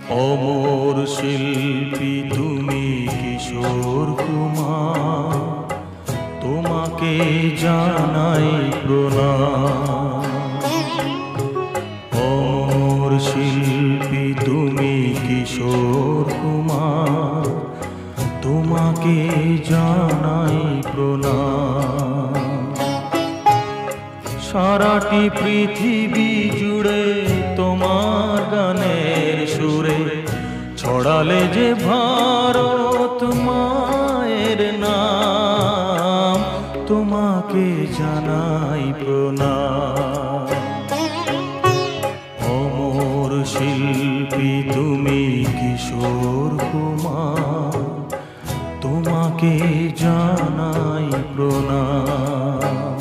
অমর শিল্পী তুমি কিশোর কুমার, তোমাকে জানাই প্রণাম। অমর শিল্পী তুমি কিশোর কুমার, তোমাকে জানাই প্রণাম। সারাটি পৃথিবী জুড়ে তোমার গানের সুরে ছড়ালে যে ভারত মায়ের নাম, তোমাকে জানাই প্রণাম। অমর শিল্পী তুমি কিশোর কুমার, তোমাকে জানাই প্রণাম।